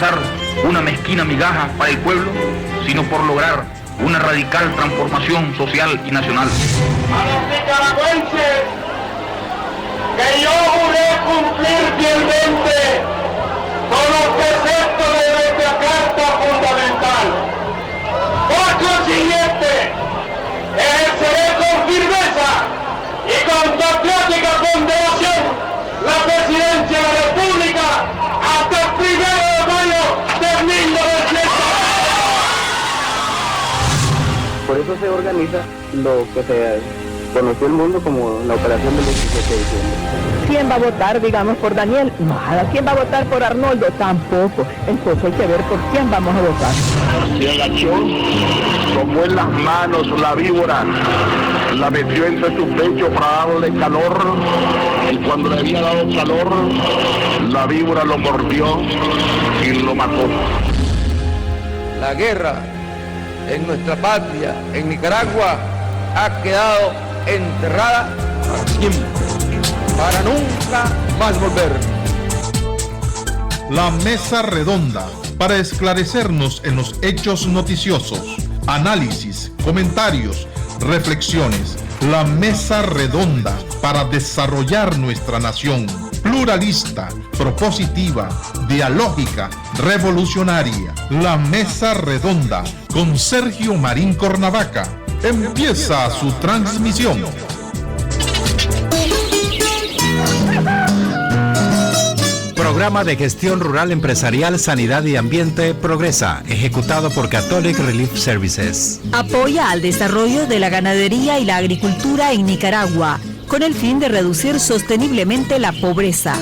alcanzar una mezquina migaja para el pueblo, sino por lograr una radical transformación social y nacional. A los nicaragüenses que yo juré cumplir fielmente con los preceptos de nuestra Carta Fundamental. Por consiguiente, ejerceré con firmeza y con patriótica ponderación la presidencia de la República hasta el 1 de mayo de 1900. Por eso se organiza lo que se conoció el mundo como la operación del 17 de diciembre. ¿Quién va a votar, digamos, por Daniel? Nada. ¿Quién va a votar por Arnoldo? Tampoco. Entonces hay que ver por quién vamos a votar. Y en acción tomó en las manos la víbora, la metió entre sus pechos para darle calor, y cuando le había dado calor, la víbora lo mordió y lo mató. La guerra en nuestra patria, en Nicaragua, ha quedado enterrada para siempre, para nunca más volver. La Mesa Redonda, para esclarecernos en los hechos noticiosos, análisis, comentarios, reflexiones. La Mesa Redonda, para desarrollar nuestra nación. Pluralista, propositiva, dialógica, revolucionaria. La Mesa Redonda, con Sergio Marín Cornavaca. Empieza su transmisión. Programa de Gestión Rural Empresarial, Sanidad y Ambiente Progresa, ejecutado por Catholic Relief Services. Apoya al desarrollo de la ganadería y la agricultura en Nicaragua, con el fin de reducir sosteniblemente la pobreza.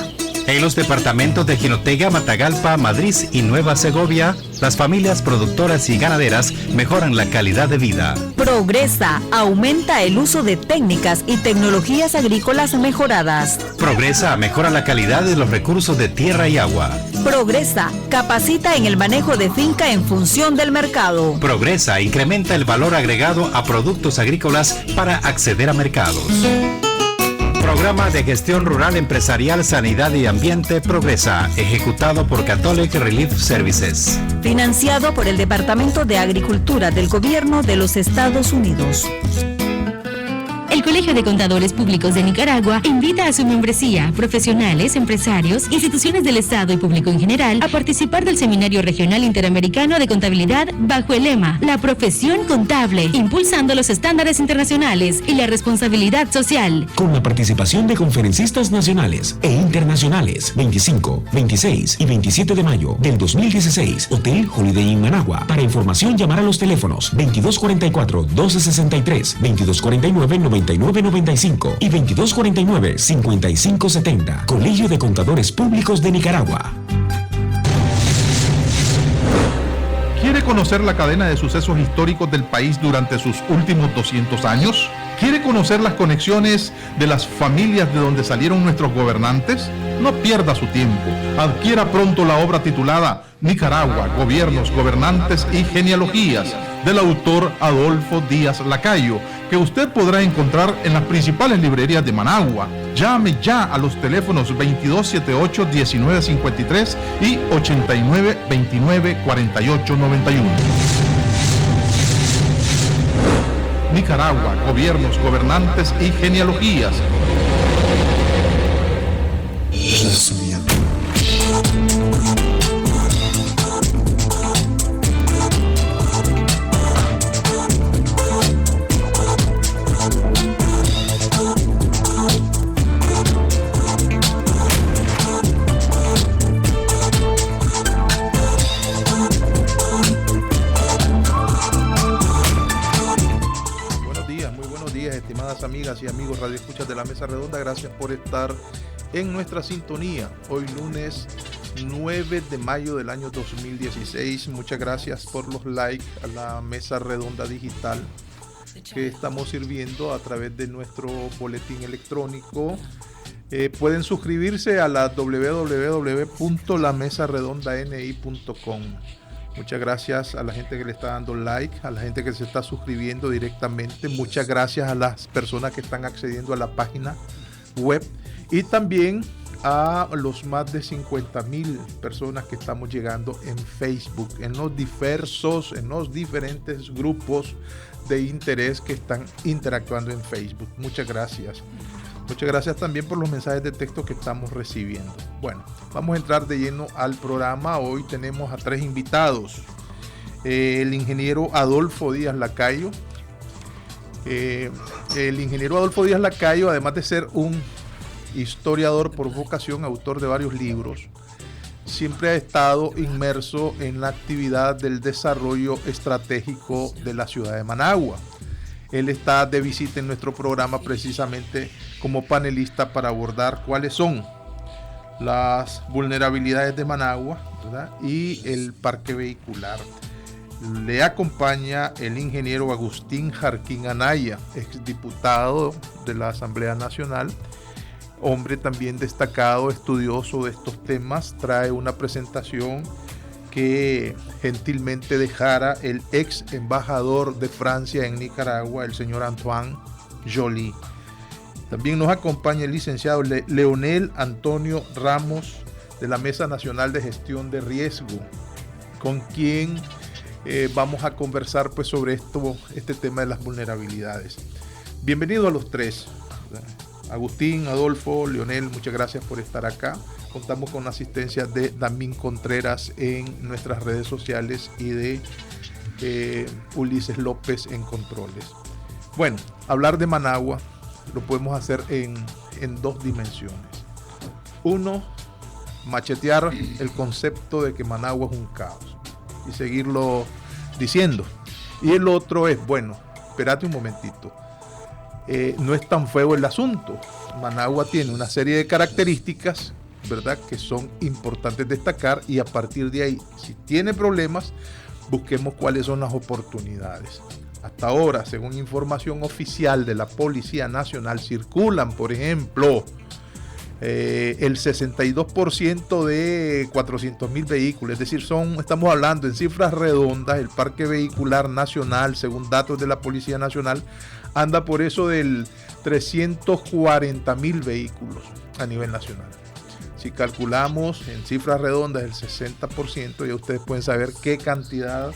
En los departamentos de Jinotega, Matagalpa, Madrid y Nueva Segovia, las familias productoras y ganaderas mejoran la calidad de vida. Progresa, aumenta el uso de técnicas y tecnologías agrícolas mejoradas. Progresa, mejora la calidad de los recursos de tierra y agua. Progresa, capacita en el manejo de finca en función del mercado. Progresa, incrementa el valor agregado a productos agrícolas para acceder a mercados. Programa de Gestión Rural Empresarial, Sanidad y Ambiente Progresa, ejecutado por Catholic Relief Services. Financiado por el Departamento de Agricultura del Gobierno de los Estados Unidos. El Colegio de Contadores Públicos de Nicaragua invita a su membresía, profesionales, empresarios, instituciones del Estado y público en general a participar del Seminario Regional Interamericano de Contabilidad bajo el lema La Profesión Contable, impulsando los estándares internacionales y la responsabilidad social. Con la participación de conferencistas nacionales e internacionales, 25, 26 y 27 de mayo del 2016, Hotel Holiday Inn Managua. Para información, llamar a los teléfonos 2244-1263, 2249-9995 y 2249-5570. Colegio de Contadores Públicos de Nicaragua. ¿Quiere conocer la cadena de sucesos históricos del país durante sus últimos 200 años? ¿Quiere conocer las conexiones de las familias de donde salieron nuestros gobernantes? No pierda su tiempo. Adquiera pronto la obra titulada Nicaragua, Gobiernos, Gobernantes y Genealogías, del autor Adolfo Díaz Lacayo, que usted podrá encontrar en las principales librerías de Managua. Llame ya a los teléfonos 2278-1953 y 8929-4891. Nicaragua, Gobiernos, Gobernantes y Genealogías. Amigas y amigos radioescuchas de la Mesa Redonda, gracias por estar en nuestra sintonía. Hoy lunes 9 de mayo del año 2016. Muchas gracias por los likes a la Mesa Redonda digital que estamos sirviendo a través de nuestro boletín electrónico. Pueden suscribirse a la www.lamesaredondani.com. Muchas gracias a la gente que le está dando like, a la gente que se está suscribiendo directamente. Muchas gracias a las personas que están accediendo a la página web. Y también a los más de 50,000 personas que estamos llegando en Facebook, en los diferentes grupos de interés que están interactuando en Facebook. Muchas gracias. Muchas gracias también por los mensajes de texto que estamos recibiendo. Bueno, vamos a entrar de lleno al programa. Hoy tenemos a 3 invitados. El ingeniero Adolfo Díaz Lacayo. El ingeniero Adolfo Díaz Lacayo, además de ser un historiador por vocación, autor de varios libros, siempre ha estado inmerso en la actividad del desarrollo estratégico de la ciudad de Managua. Él está de visita en nuestro programa precisamente como panelista para abordar cuáles son las vulnerabilidades de Managua, ¿verdad?, y el parque vehicular. Le acompaña el ingeniero Agustín Jarquín Anaya, exdiputado de la Asamblea Nacional, hombre también destacado, estudioso de estos temas. Trae una presentación que gentilmente dejara el ex embajador de Francia en Nicaragua, el señor Antoine Joly. También nos acompaña el licenciado Leonel Antonio Ramos, de la Mesa Nacional de Gestión de Riesgo, con quien vamos a conversar pues sobre este tema de las vulnerabilidades. Bienvenidos a los 3. Agustín, Adolfo, Leonel, muchas gracias por estar acá. Contamos con la asistencia de Damín Contreras en nuestras redes sociales y de Ulises López en controles. Bueno, hablar de Managua lo podemos hacer en 2 dimensiones. Uno, machetear el concepto de que Managua es un caos y seguirlo diciendo. Y el otro es, bueno, espérate un momentito. No es tan feo el asunto. Managua tiene una serie de características, ¿verdad?, que son importantes destacar, y a partir de ahí, si tiene problemas, busquemos cuáles son las oportunidades. Hasta ahora, según información oficial de la Policía Nacional, circulan, por ejemplo, el 62% de 400,000 vehículos, es decir, estamos hablando en cifras redondas, el parque vehicular nacional, según datos de la Policía Nacional, anda por eso del 340,000 vehículos a nivel nacional. Si calculamos en cifras redondas el 60%, ya ustedes pueden saber qué cantidad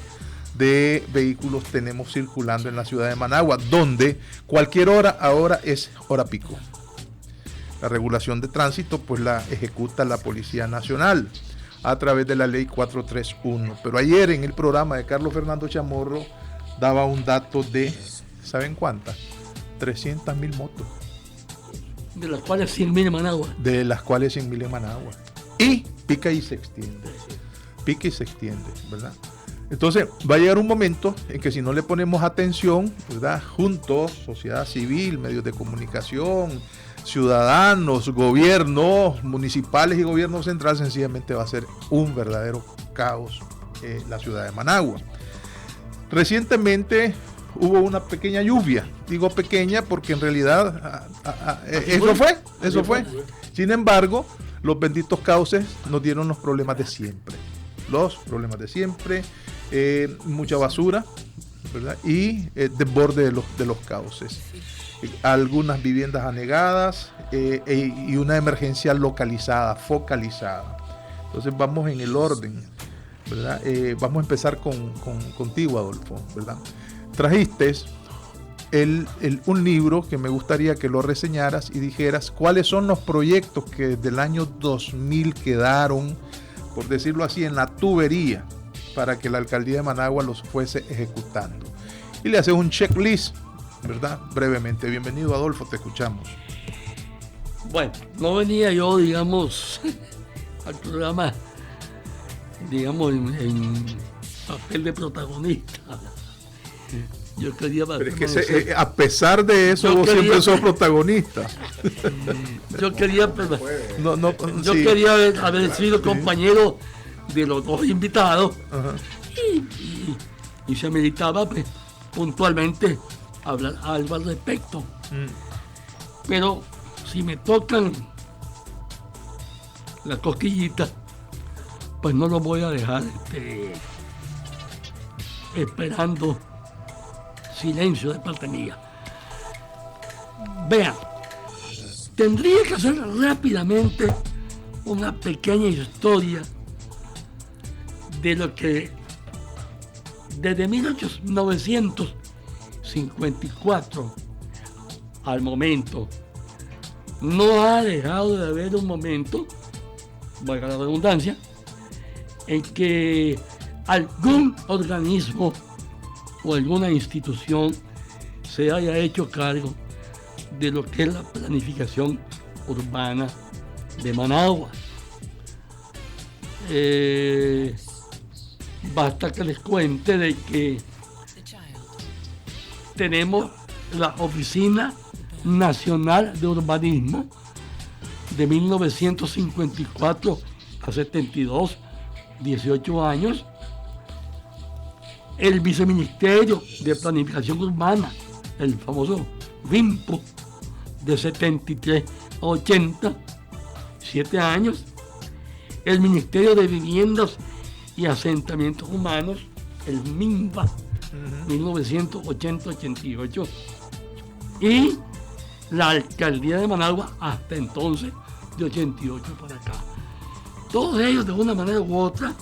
de vehículos tenemos circulando en la ciudad de Managua, donde cualquier hora ahora es hora pico. La regulación de tránsito pues la ejecuta la Policía Nacional a través de la ley 431. Pero ayer en el programa de Carlos Fernando Chamorro daba un dato de, ¿saben cuántas? 300,000 motos. De las cuales 100,000 en Managua. De las cuales 100,000 en Managua. Y pica y se extiende. Pica y se extiende, ¿verdad? Entonces va a llegar un momento en que si no le ponemos atención, ¿verdad?, juntos, sociedad civil, medios de comunicación, ciudadanos, gobiernos municipales y gobierno central, sencillamente va a ser un verdadero caos la ciudad de Managua. Recientemente hubo una pequeña lluvia, digo pequeña porque en realidad eso fue. Sin embargo, los benditos cauces nos dieron los problemas de siempre. Mucha basura, ¿verdad?, y desborde de los cauces. Algunas viviendas anegadas y una emergencia localizada, focalizada. Entonces vamos en el orden, ¿verdad? Vamos a empezar contigo, Adolfo, ¿verdad? Trajiste un libro que me gustaría que lo reseñaras y dijeras cuáles son los proyectos que desde el año 2000 quedaron, por decirlo así, en la tubería para que la alcaldía de Managua los fuese ejecutando. Y le haces un checklist, ¿verdad?, brevemente. Bienvenido, Adolfo, te escuchamos. Bueno, no venía yo, digamos, al programa, digamos, en papel de protagonista. Yo quería... Pero es que a pesar de eso, vos siempre sos protagonista. Yo quería... quería haber sido compañero de los 2 invitados. Y se meditaba pues, puntualmente hablar algo al respecto. Pero si me tocan la cosquillita, pues no lo voy a dejar esperando silencio de parte mía. Vean, tendría que hacer rápidamente una pequeña historia de lo que desde 1954 al momento no ha dejado de haber un momento, valga la redundancia, en que algún organismo o alguna institución se haya hecho cargo de lo que es la planificación urbana de Managua. Basta que les cuente de que tenemos la Oficina Nacional de Urbanismo de 1954 a 72, 18 años, el Viceministerio de Planificación Urbana, el famoso VIMPU, de 73 a 80, 7 años, el Ministerio de Viviendas y Asentamientos Humanos, el MINVA, 1980-88, y la Alcaldía de Managua hasta entonces, de 88 para acá. Todos ellos, de una manera u otra,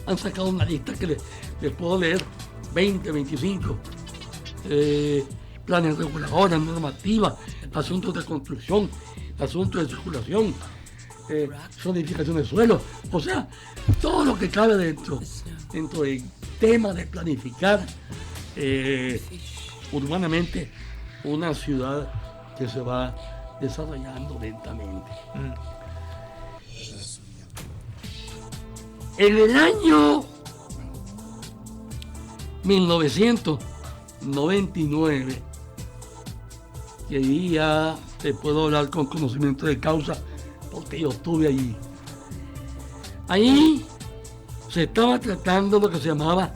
han sacado una lista que les puedo leer, 20, 25, planes reguladores, normativas, asuntos de construcción, asuntos de circulación, zonificación de suelo, o sea, todo lo que cabe dentro del tema de planificar urbanamente una ciudad que se va desarrollando lentamente. En el año 1999, que ahí ya te puedo hablar con conocimiento de causa porque yo estuve allí. Ahí se estaba tratando lo que se llamaba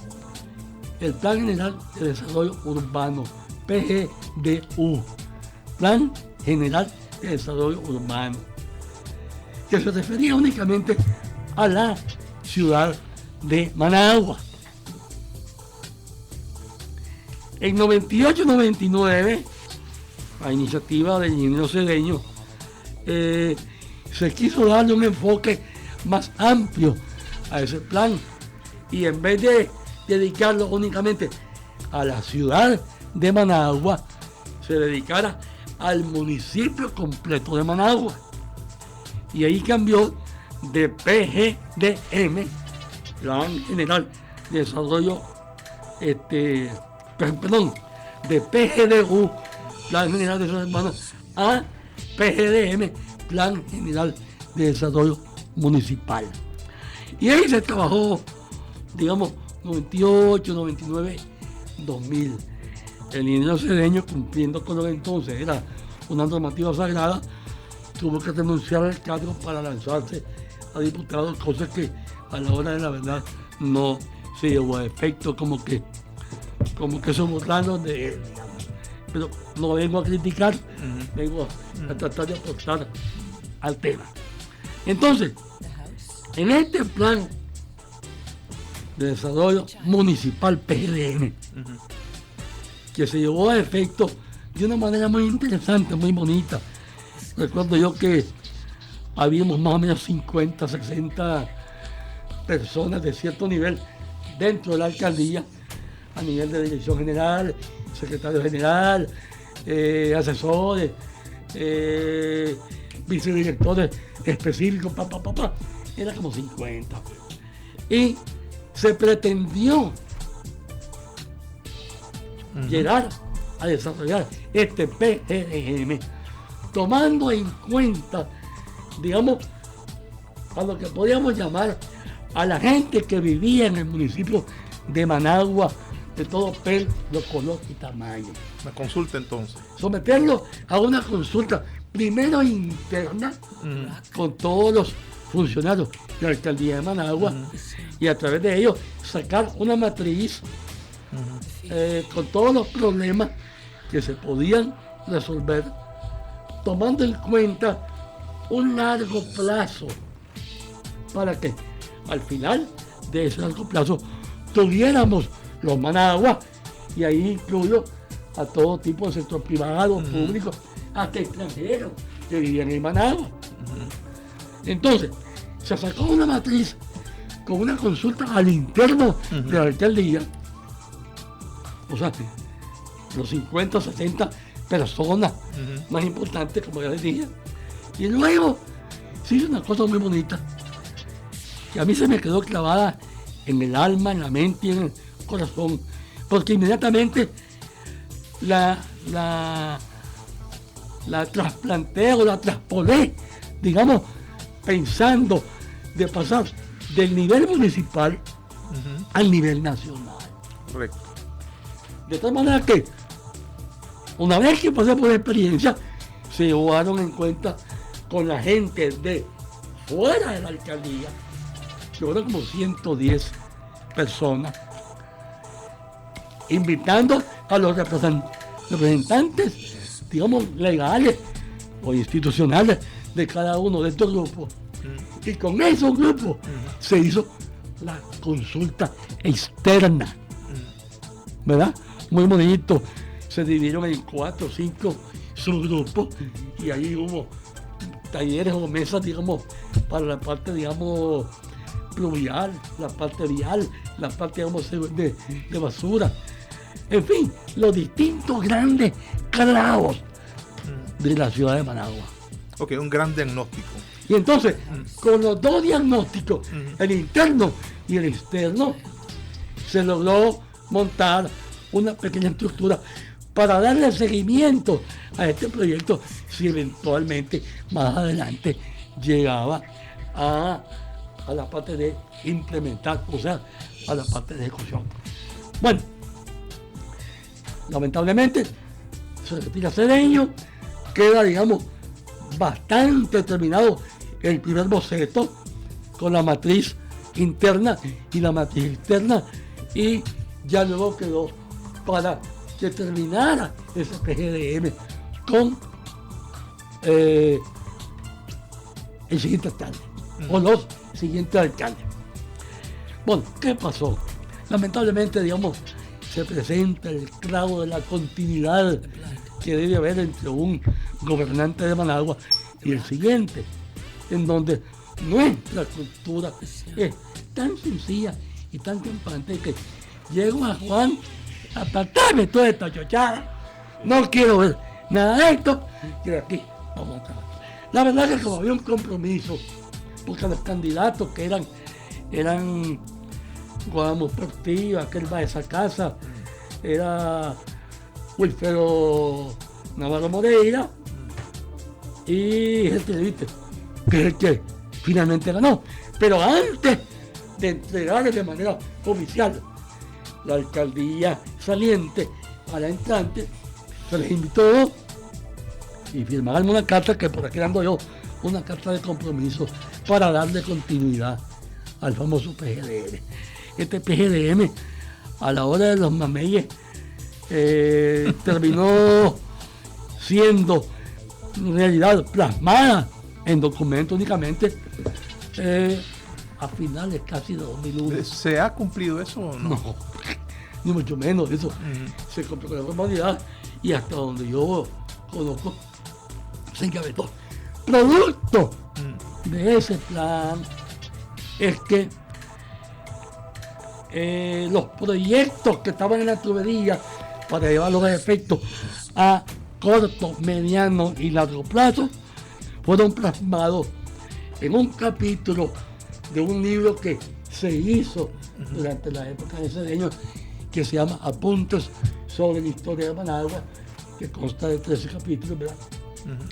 el Plan General de Desarrollo Urbano, PGDU, Plan General de Desarrollo Urbano, que se refería únicamente a la ciudad de Managua. En 98-99, a iniciativa del ingeniero Cedeño, se quiso darle un enfoque más amplio a ese plan, y en vez de dedicarlo únicamente a la ciudad de Managua, se dedicara al municipio completo de Managua, y ahí cambió de PGDM, Plan General de Desarrollo, de PGDU, Plan General de Desarrollo Urbano, a PGDM, Plan General de Desarrollo Municipal. Y ahí se trabajó, digamos, 98, 99, 2000. El ingeniero Cedeño, cumpliendo con lo que entonces era una normativa sagrada, tuvo que renunciar al cargo para lanzarse a diputado, cosa que a la hora de la verdad no se llevó a efecto, como que se burlaron de él, digamos. Pero no vengo a criticar, vengo a tratar de aportar al tema. Entonces, en este plan de desarrollo municipal PGDM, que se llevó a efecto de una manera muy interesante, muy bonita. Recuerdo yo que habíamos más o menos 50, 60 personas de cierto nivel dentro de la alcaldía, a nivel de dirección general, secretario general, asesores, vicedirectores específicos, era como 50. Y se pretendió llegar a desarrollar este PGDM, tomando en cuenta, digamos, a lo que podríamos llamar a la gente que vivía en el municipio de Managua, de todo pelo, color y tamaño. La consulta entonces. Someterlo a una consulta, primero interna, con todos los funcionarios de la alcaldía de Managua, y a través de ello sacar una matriz con todos los problemas que se podían resolver, tomando en cuenta un largo plazo, para que al final de ese largo plazo tuviéramos los Managua, y ahí incluyo a todo tipo de sector privado, público, hasta extranjeros que vivían en Managua. Entonces, se sacó una matriz con una consulta al interno de la alcaldía, o sea, los 50 o 60 personas más importantes, como ya les dije, y luego se hizo una cosa muy bonita, que a mí se me quedó clavada en el alma, en la mente y en el corazón, porque inmediatamente la trasplanté o la traspolé, digamos, pensando de pasar del nivel municipal al nivel nacional. Correcto. De tal manera que, una vez que pasé por la experiencia, se llevaron en cuenta con la gente de fuera de la alcaldía, que fueron como 110 personas, invitando a los representantes, digamos, legales o institucionales de cada uno de estos grupos. Y con esos grupos se hizo la consulta externa, ¿verdad? Muy bonito. Se dividieron en 4 o 5 subgrupos y ahí hubo talleres o mesas, digamos, para la parte, digamos, pluvial, la parte vial, la parte, digamos, de basura. En fin, los distintos grandes clavos de la ciudad de Managua. Ok, un gran diagnóstico. Y entonces, con los dos diagnósticos, el interno y el externo, se logró montar una pequeña estructura para darle seguimiento a este proyecto si eventualmente más adelante llegaba a la parte de implementar, o sea, a la parte de ejecución. Bueno, lamentablemente se retira Cedeño, queda, digamos, bastante terminado el primer boceto con la matriz interna y la matriz externa, y ya luego quedó para que terminara ese PGDM con el siguiente alcalde o los siguientes alcaldes. Bueno, ¿qué pasó? Lamentablemente, digamos, se presenta el clavo de la continuidad que debe haber entre un gobernante de Managua y el siguiente, en donde nuestra cultura es tan sencilla y tan campante que llego a Juan a apartarme toda esta chochada, no quiero ver nada de esto, y de aquí vamos a trabajar. La verdad es que como había un compromiso, porque los candidatos que eran Guadamos Portillo, aquel va de esa casa, era Wilfredo Navarro Moreira y este viste, que es el que finalmente ganó. Pero antes de entregarle de manera oficial la alcaldía saliente a la entrante, se les invitó y firmaron una carta, que por aquí ando yo, una carta de compromiso para darle continuidad al famoso PGDM. Este PGDM, a la hora de los mameyes, terminó siendo en realidad plasmada en documentos únicamente a finales casi de 2001. ¿Se ha cumplido eso o no? No, ni mucho menos eso. Se cumplió con la formalidad y hasta donde yo conozco se encabezó. Producto de ese plan es que los proyectos que estaban en la tubería para llevarlos a efecto a corto, mediano y largo plazo fueron plasmados en un capítulo de un libro que se hizo durante la época de Cedeño, que se llama Apuntes sobre la historia de Managua, que consta de 13 capítulos, ¿verdad?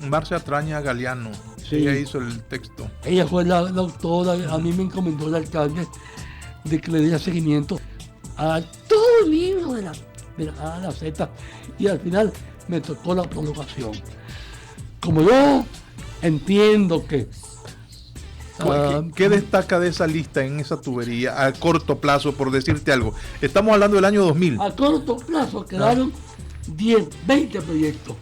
Marcia Traña Galeano, sí. Ella hizo el texto. Ella fue la autora. A mí me encomendó el alcalde de que le diera seguimiento a todo el libro de la A a la Z, y al final me tocó la prolongación. Como yo entiendo que ¿qué destaca de esa lista en esa tubería a corto plazo, por decirte algo? Estamos hablando del año 2000. A corto plazo quedaron 10, 20 proyectos.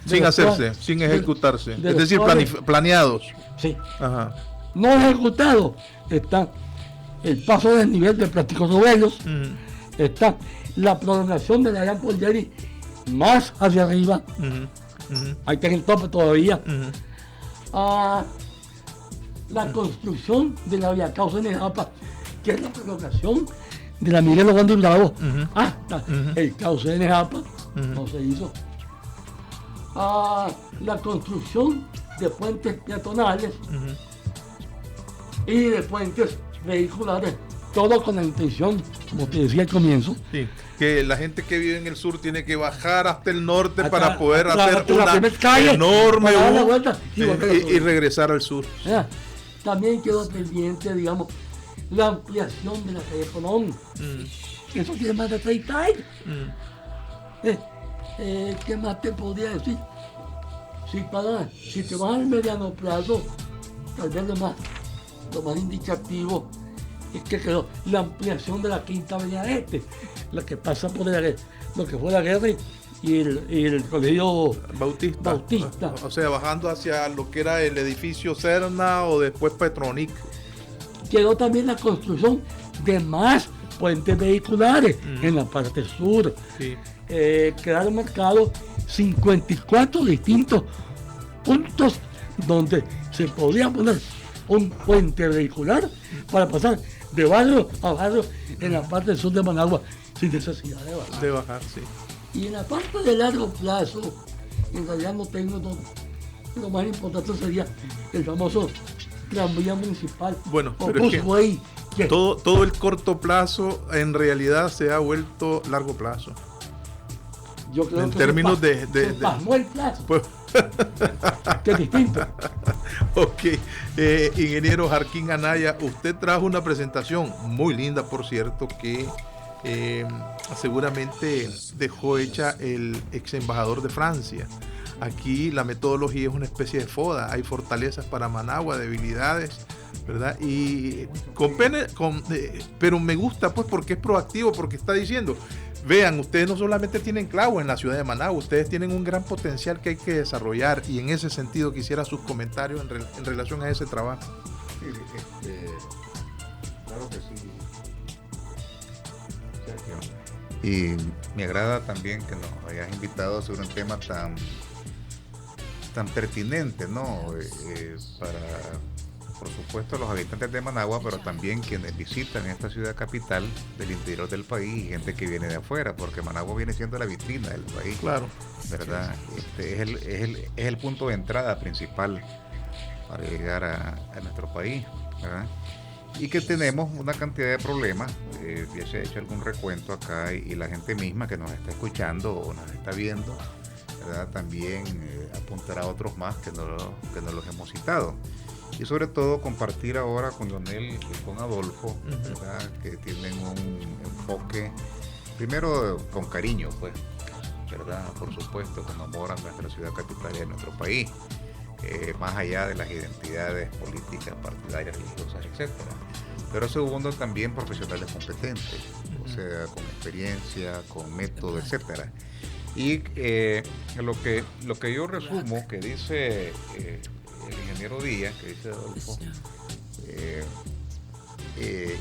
Sin hacerse, sin ejecutarse. Es decir, planeados. Sí. Ajá. No ejecutados. Está el paso del nivel de Plásticos Novelos. Está la prolongación de la Gran Polleri más hacia arriba. Hay que ir en tope todavía. la construcción de la vía Cauce en Ejapa, que es la prolongación de la Miguel Obando Bravo hasta el Cauce de Ejapa, no se hizo. La construcción de puentes peatonales y de puentes vehiculares, todo con la intención, como te decía al comienzo, sí, que la gente que vive en el sur tiene que bajar hasta el norte para poder hacer una enorme y regresar al sur. También quedó pendiente, digamos, la ampliación de la calle Colón. Eso tiene más de 30 años. ¿Qué más te podría decir? Si te vas al mediano plazo, tal vez lo más indicativo es que quedó la ampliación de la Quinta Avenida Este, la que pasa por lo que fue la guerra y el colegio Bautista. O sea, bajando hacia lo que era el edificio Serna o después Petronic. Quedó también la construcción de más puentes vehiculares en la parte sur. Sí. Quedaron marcados 54 distintos puntos donde se podía poner un puente vehicular para pasar de barrio a barrio en la parte sur de Managua sin necesidad de bajar. Sí. Y en la parte de largo plazo, en realidad no tengo, lo más importante sería el famoso tranvía municipal. Bueno, pero es que todo el corto plazo en realidad se ha vuelto largo plazo. Yo creo en que términos se pasmó el plazo. Pues, que es distinto. Ok, ingeniero Jarquín Anaya, usted trajo una presentación muy linda, por cierto, que seguramente dejó hecha el ex embajador de Francia. Aquí la metodología es una especie de foda, hay fortalezas para Managua, debilidades, ¿verdad? Y pero me gusta pues porque es proactivo, porque está diciendo, vean, ustedes no solamente tienen clavo en la ciudad de Managua, ustedes tienen un gran potencial que hay que desarrollar, y en ese sentido quisiera sus comentarios en relación a ese trabajo. Sí, claro que sí. Y me agrada también que nos hayas invitado sobre un tema tan pertinente, ¿no? Para, por supuesto, los habitantes de Managua, pero también quienes visitan esta ciudad capital del interior del país y gente que viene de afuera, porque Managua viene siendo la vitrina del país. Claro. ¿Verdad? Es el punto de entrada principal para llegar a nuestro país, ¿verdad? Y que tenemos una cantidad de problemas. Ya se ha hecho algún recuento acá y la gente misma que nos está escuchando o nos está viendo, ¿verdad? También apuntará a otros más que no los hemos citado. Y sobre todo compartir ahora con Leonel y con Adolfo, ¿verdad? Que tienen un enfoque, primero con cariño, pues, ¿verdad? Por supuesto, que enamoran nuestra ciudad capital y de nuestro país, más allá de las identidades políticas, partidarias, religiosas, etc. Pero segundo, también profesionales competentes, o sea, con experiencia, con método, etc. Y lo que yo resumo, que dice el ingeniero Díaz, que dice Adolfo,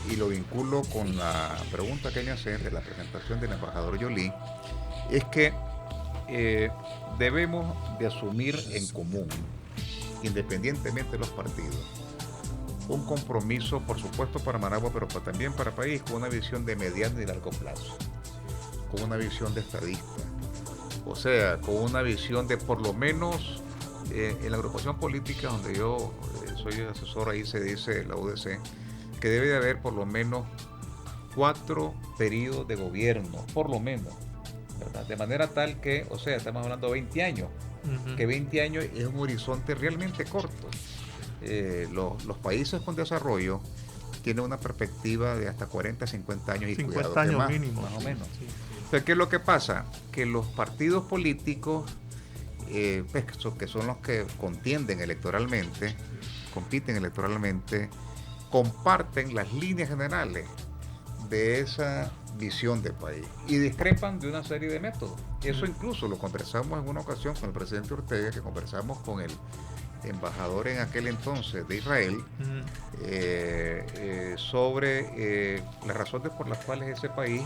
y lo vinculo con la pregunta que me hacen de la presentación del embajador Yolí, es que debemos de asumir en común, independientemente de los partidos, un compromiso, por supuesto, para Managua, pero también para el país, con una visión de mediano y largo plazo, con una visión de estadista, o sea, con una visión de, por lo menos, en la agrupación política donde yo soy asesor, ahí se dice, la UDC, que debe de haber por lo menos 4 periodos de gobierno, por lo menos, ¿verdad? De manera tal que, o sea, estamos hablando de 20 años, que 20 años es un horizonte realmente corto. Los países con desarrollo tienen una perspectiva de hasta 40, 50 años y 50 años más, mínimo, más o menos. Sí. Entonces, ¿qué es lo que pasa? Que los partidos políticos, que son los que compiten electoralmente, comparten las líneas generales de esa visión de país y discrepan de una serie de métodos. Eso incluso lo conversamos en una ocasión con el presidente Ortega, que conversamos con el embajador en aquel entonces de Israel, sobre las razones por las cuales ese país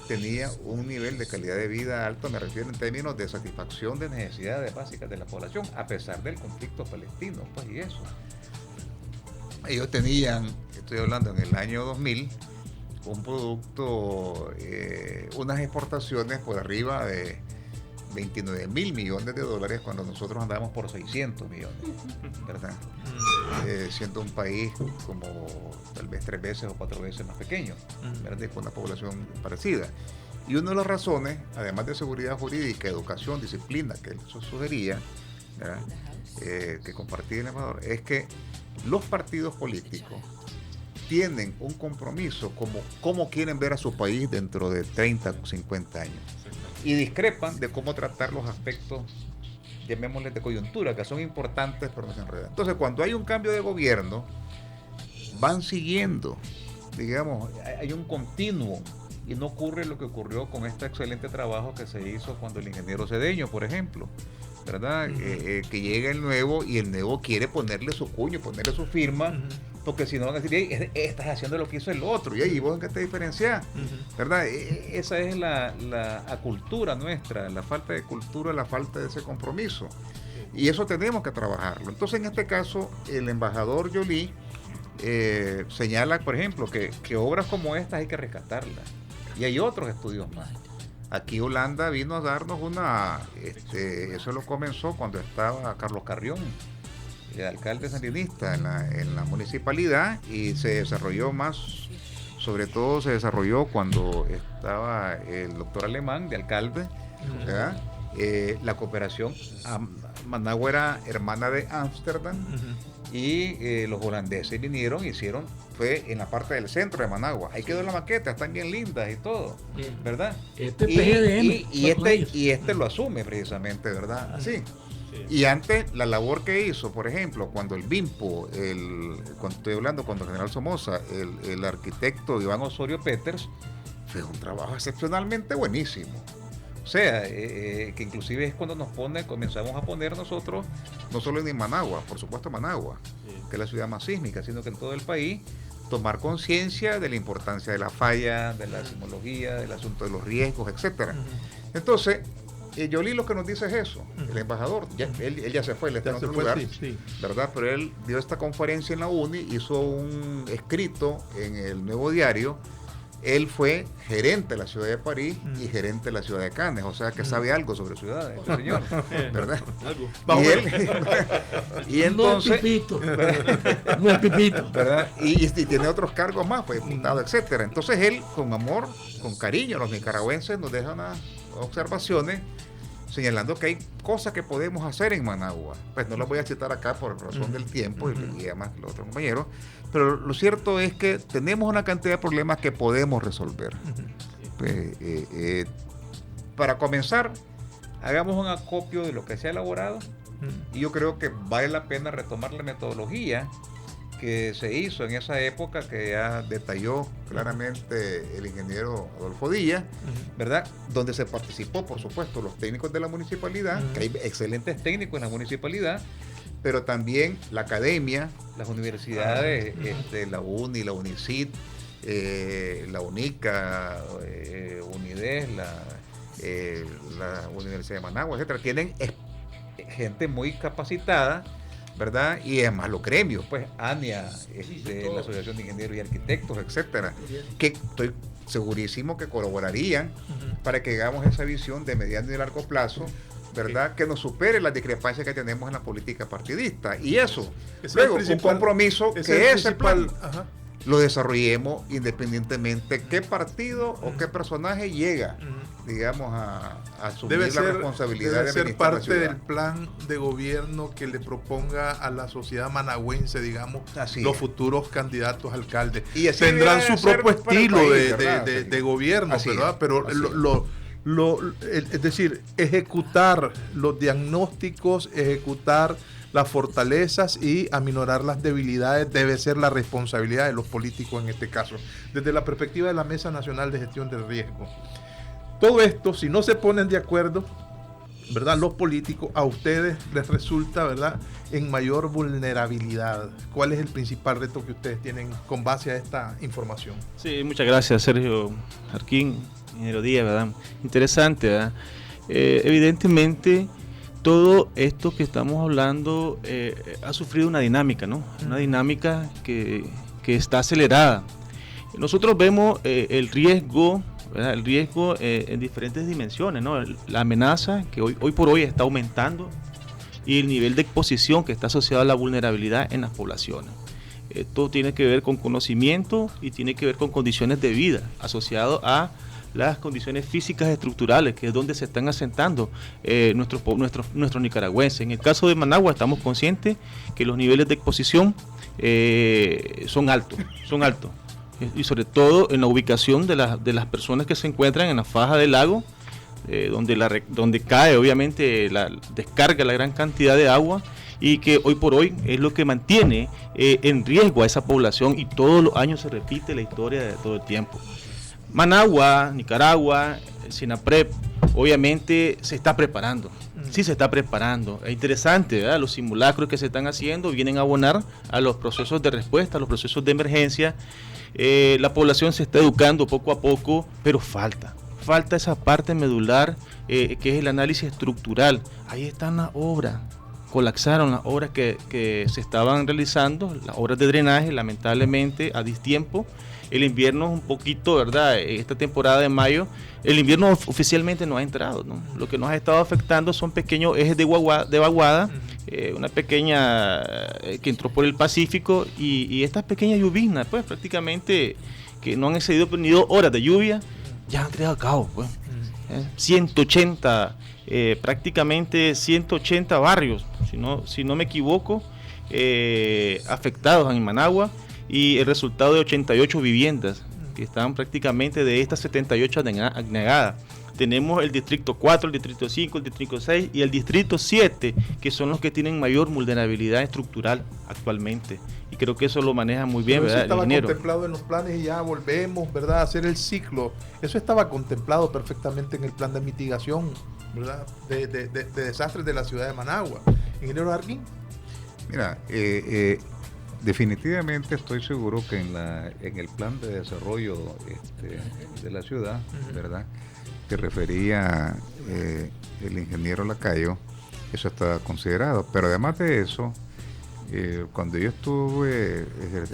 tenía un nivel de calidad de vida alto, me refiero en términos de satisfacción de necesidades básicas de la población, a pesar del conflicto palestino, pues, y eso. ellos tenían, estoy hablando en el año 2000, un producto, unas exportaciones por arriba de 29 mil millones de dólares cuando nosotros andamos por 600 millones, ¿verdad? Siendo un país como tal vez 3 veces o 4 veces más pequeño, ¿verdad? Con una población parecida. Y una de las razones, además de seguridad jurídica, educación, disciplina, que eso sugería, ¿verdad? Que compartí el embajador, es que los partidos políticos tienen un compromiso como quieren ver a su país dentro de 30 o 50 años. Y discrepan de cómo tratar los aspectos, llamémosles de coyuntura, que son importantes pero no se enredan. Entonces, cuando hay un cambio de gobierno, van siguiendo, digamos, hay un continuo, y no ocurre lo que ocurrió con este excelente trabajo que se hizo cuando el ingeniero Cedeño, por ejemplo, ¿verdad? Que llega el nuevo y el nuevo quiere ponerle su cuño, ponerle su firma, porque si no van a decir, hey, estás haciendo lo que hizo el otro, y ahí vos en qué te diferenciás, ¿verdad? Esa es la cultura nuestra, la falta de cultura, la falta de ese compromiso, y eso tenemos que trabajarlo. Entonces, en este caso, el embajador Joly señala, por ejemplo, que obras como estas hay que rescatarlas, y hay otros estudios más. Aquí Holanda vino a darnos eso lo comenzó cuando estaba Carlos Carrión, el alcalde sandinista en la municipalidad, y se desarrolló más, sobre todo se desarrolló cuando estaba el doctor Alemán de alcalde, ¿verdad? La cooperación, Managua era hermana de Ámsterdam, y los holandeses vinieron y fue en la parte del centro de Managua. Ahí quedó la maqueta, están bien lindas y todo, ¿verdad? Y este lo asume precisamente, ¿verdad? Así. Y antes, la labor que hizo, por ejemplo, cuando el BIMPO, cuando estoy hablando, cuando el general Somoza, el arquitecto Iván Osorio Peters, fue un trabajo excepcionalmente buenísimo. O sea, que inclusive es cuando comenzamos a poner nosotros, no solo en Managua, por supuesto Managua, que es la ciudad más sísmica, sino que en todo el país, tomar conciencia de la importancia de la falla, de la sismología, del asunto de los riesgos, etcétera. Entonces, Joly lo que nos dice es eso, el embajador, él ya se fue, él está en otro lugar, ¿verdad? Pero él dio esta conferencia en la UNI, hizo un escrito en el Nuevo Diario. Él fue gerente de la ciudad de París y gerente de la ciudad de Cannes, o sea que sabe algo sobre ciudades, este señor, ¿verdad? Y entonces, no es Pipito, ¿verdad? Y tiene otros cargos más, pues diputado, etcétera. Entonces él, con amor, con cariño, los nicaragüenses nos dejan unas observaciones señalando que hay cosas que podemos hacer en Managua. Pues no las voy a citar acá por razón del tiempo y además los otros compañeros, pero lo cierto es que tenemos una cantidad de problemas que podemos resolver. Pues, para comenzar, hagamos un acopio de lo que se ha elaborado y yo creo que vale la pena retomar la metodología que se hizo en esa época, que ya detalló claramente el ingeniero Adolfo Díaz, ¿verdad? Donde se participó, por supuesto, los técnicos de la municipalidad, que hay excelentes técnicos en la municipalidad, pero también la academia, las universidades, la UNI, la UNICID, la UNICA, UNIDES, la Universidad de Managua, etcétera, tienen gente muy capacitada, ¿verdad? Y además los gremios, pues ANIA, la Asociación de Ingenieros y Arquitectos, etcétera, que estoy segurísimo que colaborarían para que hagamos esa visión de mediano y largo plazo, ¿verdad? Que nos supere las discrepancias que tenemos en la política partidista. Y eso, luego, un compromiso que ese plan lo desarrollemos independientemente qué partido o qué personaje llega, digamos, a asumir la responsabilidad debe de ser administrar parte del plan de gobierno que le proponga a la sociedad managüense, digamos, los futuros candidatos a alcaldes. Y así tendrán su propio estilo país, de gobierno, así ¿verdad? Pero es decir, ejecutar los diagnósticos, ejecutar las fortalezas y aminorar las debilidades debe ser la responsabilidad de los políticos en este caso, desde la perspectiva de la Mesa Nacional de Gestión del Riesgo. Todo esto, si no se ponen de acuerdo, ¿verdad? Los políticos, a ustedes les resulta, ¿verdad?, en mayor vulnerabilidad. ¿Cuál es el principal reto que ustedes tienen con base a esta información? Sí, muchas gracias, Sergio Jarquín, ingeniero Díaz, ¿verdad? Interesante, ¿verdad? Evidentemente todo esto que estamos hablando ha sufrido una dinámica, ¿no? Una dinámica que está acelerada. Nosotros vemos el riesgo, ¿verdad? El riesgo en diferentes dimensiones, ¿no? La amenaza que hoy por hoy está aumentando y el nivel de exposición que está asociado a la vulnerabilidad en las poblaciones. Esto tiene que ver con conocimiento y tiene que ver con condiciones de vida asociado a las condiciones físicas estructurales, que es donde se están asentando nuestros nicaragüenses. En el caso de Managua estamos conscientes que los niveles de exposición son altos, y sobre todo en la ubicación de las personas que se encuentran en la faja del lago, donde cae obviamente descarga la gran cantidad de agua, y que hoy por hoy es lo que mantiene en riesgo a esa población, y todos los años se repite la historia de todo el tiempo. Managua, Nicaragua, el SINAPREP, obviamente se está preparando. Sí se está preparando. Es interesante, ¿verdad? Los simulacros que se están haciendo vienen a abonar a los procesos de respuesta, a los procesos de emergencia. La población se está educando poco a poco, pero falta esa parte medular, que es el análisis estructural. Ahí están las obras. Colapsaron las obras que se estaban realizando, las obras de drenaje, lamentablemente a distiempo. El invierno es un poquito, ¿verdad? Esta temporada de mayo, el invierno oficialmente no ha entrado, ¿no? Lo que nos ha estado afectando son pequeños ejes de vaguada, una pequeña que entró por el Pacífico, y estas pequeñas lluvias, pues prácticamente que no han excedido ni 2 horas de lluvia, ya han traído a cabo, pues. 180, prácticamente 180 barrios, si no me equivoco, afectados en Managua, y el resultado de 88 viviendas que están prácticamente de estas 78 anegadas. Tenemos el distrito 4, el distrito 5, el distrito 6 y el distrito 7, que son los que tienen mayor vulnerabilidad estructural actualmente. Y creo que eso lo maneja muy bien, pero ¿verdad? eso estaba contemplado en los planes y ya volvemos, ¿verdad?, a hacer el ciclo. Eso estaba contemplado perfectamente en el plan de mitigación, ¿verdad?, de desastres de la ciudad de Managua. Ingeniero Darguín. Mira, definitivamente estoy seguro que en el plan de desarrollo de la ciudad, ¿verdad?, que refería el ingeniero Lacayo, eso estaba considerado. Pero además de eso, cuando yo estuve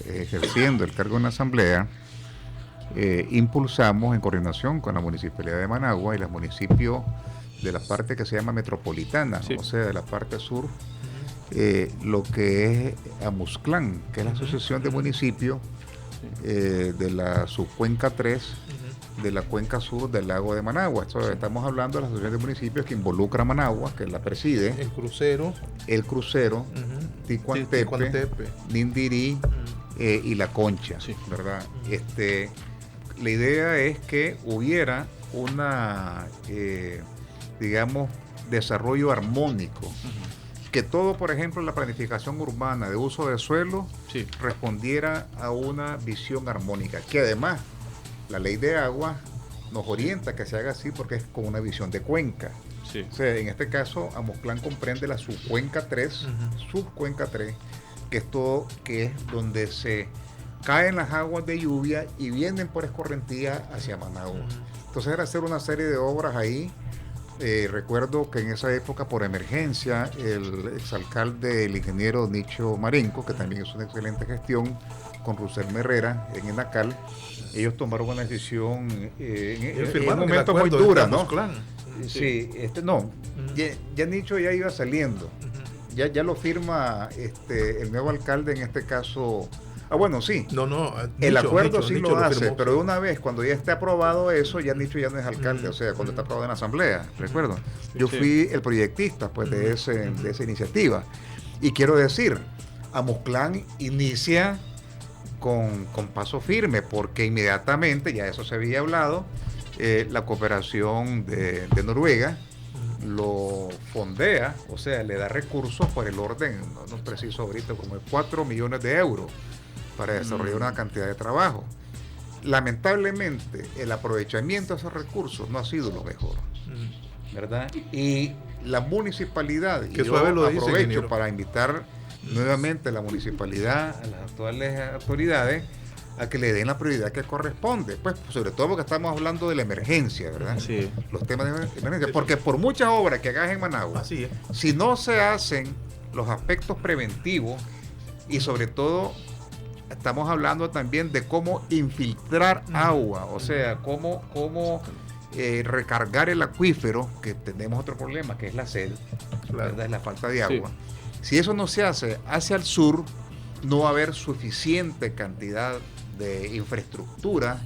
ejerciendo el cargo en la asamblea, impulsamos en coordinación con la municipalidad de Managua y los municipios de la parte que se llama metropolitana, sí, o sea, de la parte sur, lo que es AMUSCLAN, que es la asociación de municipios de la subcuenca 3 de la cuenca sur del lago de Managua. Estamos hablando de la asociación de municipios que involucra a Managua, que la preside el crucero, Ticuantepe, Nindirí y La Concha, sí, ¿verdad? La idea es que hubiera una digamos desarrollo armónico, que todo, por ejemplo, la planificación urbana de uso de suelo, sí, respondiera a una visión armónica, que además la ley de agua nos orienta a que se haga así, porque es con una visión de cuenca. Sí. O sea, en este caso, AMUSCLAN comprende la subcuenca 3, que es todo, que es donde se caen las aguas de lluvia y vienen por escorrentía hacia Managua. Entonces era hacer una serie de obras ahí. Recuerdo que en esa época, por emergencia, el exalcalde, el ingeniero Nicho Marenco, que también es una excelente gestión, con Rusel Herrera en Enacal, ellos tomaron una decisión en un momento muy dura, ¿no? Sí, ya Nicho ya iba saliendo, ya lo firma el nuevo alcalde, en este caso. Bueno, sí. El acuerdo sí lo hace, pero de una vez, cuando ya esté aprobado eso, ya Nicho ya no es alcalde, o sea, cuando está aprobado en la asamblea, recuerdo. Yo fui el proyectista, pues, de esa iniciativa. Y quiero decir, AMUSCLAN inicia con paso firme, porque inmediatamente, ya eso se había hablado, la cooperación de Noruega lo fondea, o sea, le da recursos por el orden, no preciso ahorita, como de 4 millones de euros para desarrollar una cantidad de trabajo. Lamentablemente, el aprovechamiento de esos recursos no ha sido lo mejor, ¿verdad? Y la municipalidad, y yo aprovecho para invitar nuevamente a la municipalidad, a las actuales autoridades, a que le den la prioridad que corresponde, pues sobre todo porque estamos hablando de la emergencia, ¿verdad? Sí. Los temas de emergencia, porque por muchas obras que hagas en Managua, Así es. si no se hacen los aspectos preventivos y sobre todo estamos hablando también de cómo infiltrar agua, o sea, cómo recargar el acuífero, que tenemos otro problema que es la sed, ¿verdad? Es la falta de agua. Sí. Si eso no se hace hacia el sur, no va a haber suficiente cantidad de infraestructura,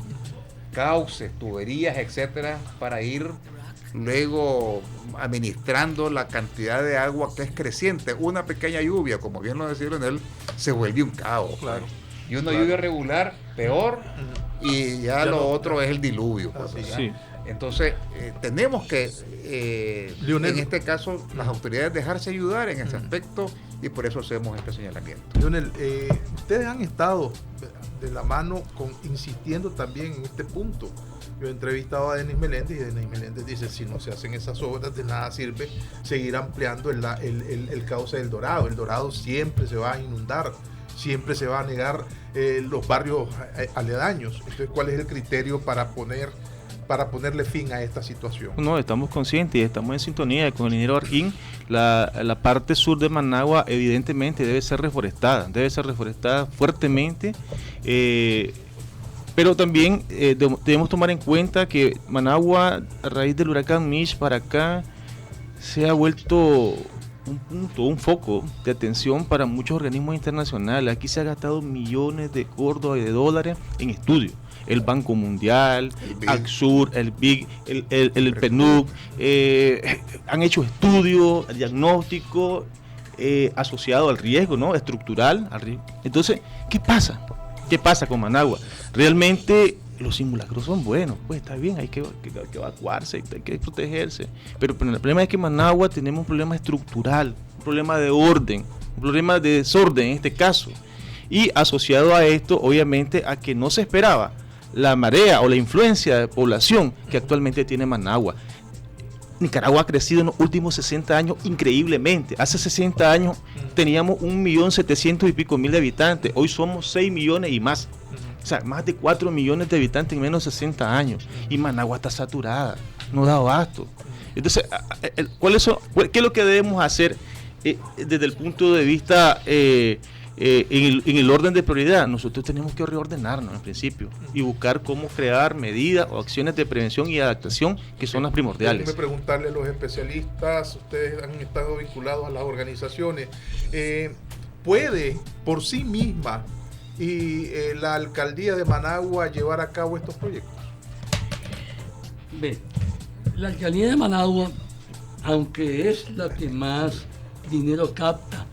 cauces, tuberías, etcétera, para ir luego administrando la cantidad de agua que es creciente. Una pequeña lluvia, como bien lo decía Leonel, se vuelve un caos. Claro. Y una lluvia regular, peor, y ya lo otro es el diluvio. Sí. Entonces, tenemos que, en este caso, las autoridades dejarse ayudar en ese aspecto, y por eso hacemos este señalamiento. Leonel, ustedes han estado de la mano insistiendo también en este punto. Yo he entrevistado a Denis Meléndez y Denis Meléndez dice, si no se hacen esas obras, de nada sirve seguir ampliando el cauce del Dorado. El Dorado siempre se va a inundar, siempre se va a negar los barrios aledaños. Entonces, ¿cuál es el criterio para ponerle fin a esta situación? No, estamos conscientes y estamos en sintonía con el ingeniero Arquín. La parte sur de Managua evidentemente debe ser reforestada fuertemente, pero también debemos tomar en cuenta que Managua, a raíz del huracán Mitch para acá, se ha vuelto un foco de atención para muchos organismos internacionales. Aquí se ha gastado millones de córdobas y de dólares en estudios. El Banco Mundial, ACSUR, el BIG, el PNUD, han hecho estudios, diagnósticos asociados al riesgo, ¿no? Estructural, al riesgo. Entonces, ¿qué pasa? ¿Qué pasa con Managua? Realmente los simulacros son buenos, pues está bien, hay que evacuarse, hay que protegerse, pero el problema es que en Managua tenemos un problema estructural, un problema de orden, un problema de desorden en este caso, y asociado a esto, obviamente, a que no se esperaba la marea o la influencia de población que actualmente tiene Managua. Nicaragua ha crecido en los últimos 60 años increíblemente. Hace 60 años teníamos 1.700.000 y pico de habitantes. Hoy somos 6 millones y más. O sea, más de 4 millones de habitantes en menos de 60 años. Y Managua está saturada, no da abasto. Entonces, ¿qué es lo que debemos hacer desde el punto de vista en el orden de prioridad? Nosotros tenemos que reordenarnos en principio y buscar cómo crear medidas o acciones de prevención y adaptación que son las primordiales. Déjenme preguntarle a los especialistas, ustedes han estado vinculados a las organizaciones, ¿puede por sí misma y la alcaldía de Managua llevar a cabo estos proyectos? Ve, la alcaldía de Managua, aunque es la que más dinero capta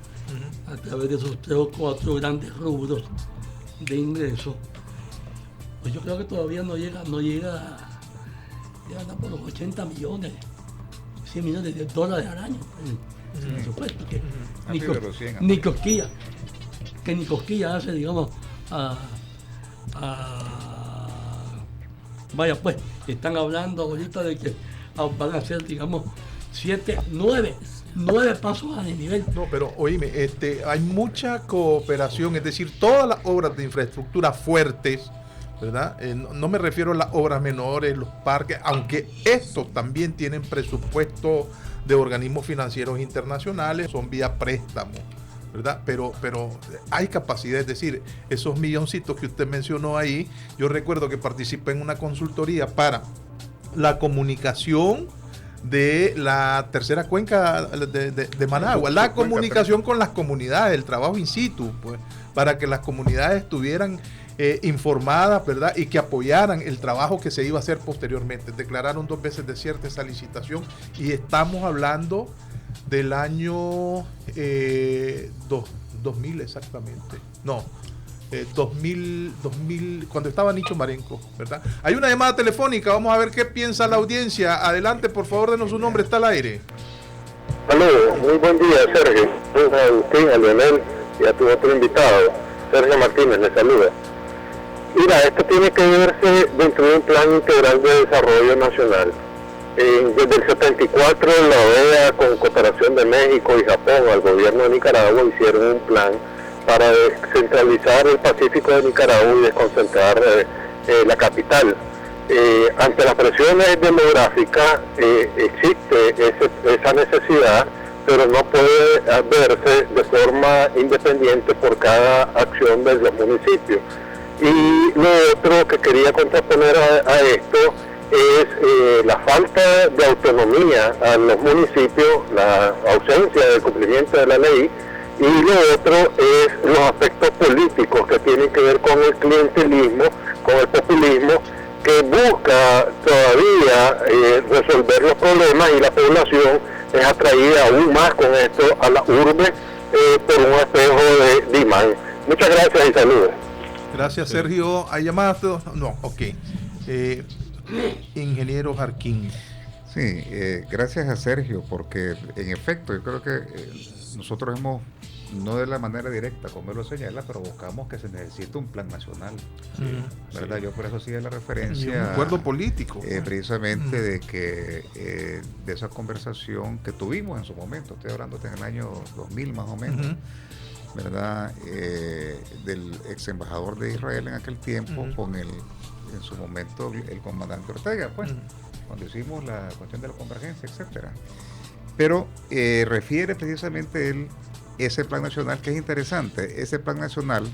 a través de esos 3 o 4 grandes rubros de ingresos, pues yo creo que todavía no llega por los 80 millones, 100 millones de dólares al año en presupuesto, que ni cosquilla hace, digamos, vaya pues, están hablando ahorita de que van a ser, digamos, 9 pasos a nivel. No, pero oíme, hay mucha cooperación, es decir, todas las obras de infraestructura fuertes, ¿verdad? No me refiero a las obras menores, los parques, aunque estos también tienen presupuesto de organismos financieros internacionales, son vía préstamo, ¿verdad? Pero hay capacidad, es decir, esos milloncitos que usted mencionó ahí, yo recuerdo que participé en una consultoría para la comunicación de la tercera cuenca de Managua, la comunicación con las comunidades, el trabajo in situ, pues, para que las comunidades estuvieran informadas, ¿verdad? Y que apoyaran el trabajo que se iba a hacer posteriormente. Declararon 2 veces desierta esa licitación y estamos hablando del año 2000 exactamente. No, 2000, cuando estaba Nicho Marenco, ¿verdad? Hay una llamada telefónica, vamos a ver qué piensa la audiencia. Adelante, por favor, denos su nombre, está al aire. Saludos, muy buen día, Sergio. A Agustín, a Leonel y a tu otro invitado, Sergio Martínez, le saluda. Mira, esto tiene que verse dentro de un plan integral de desarrollo nacional. Desde el 74, la OEA, con cooperación de México y Japón, al gobierno de Nicaragua, hicieron un plan para descentralizar el Pacífico de Nicaragua y desconcentrar la capital. Ante las presiones demográficas existe esa necesidad, pero no puede verse de forma independiente por cada acción de los municipios. Y lo otro que quería contraponer a esto es la falta de autonomía a los municipios, la ausencia de cumplimiento de la ley, y lo otro es los aspectos políticos que tienen que ver con el clientelismo, con el populismo, que busca todavía resolver los problemas, y la población es atraída aún más con esto a la urbe por un espejo de imán. Muchas gracias y saludos. Gracias, Sergio. ¿Hay llamadas? No, ok. Ingeniero Jarquín. Sí, gracias a Sergio, porque en efecto yo creo que nosotros hemos, no de la manera directa como él lo señala, pero buscamos que se necesite un plan nacional, ¿verdad? Sí. Yo por eso hacía la referencia un acuerdo político, precisamente de que de esa conversación que tuvimos en su momento, estoy hablando en el año 2000 más o menos, ¿verdad? Del ex embajador de Israel en aquel tiempo con en su momento el comandante Ortega, pues, cuando hicimos la cuestión de la convergencia, etcétera. Pero refiere precisamente él ese plan nacional, que es interesante, ese plan nacional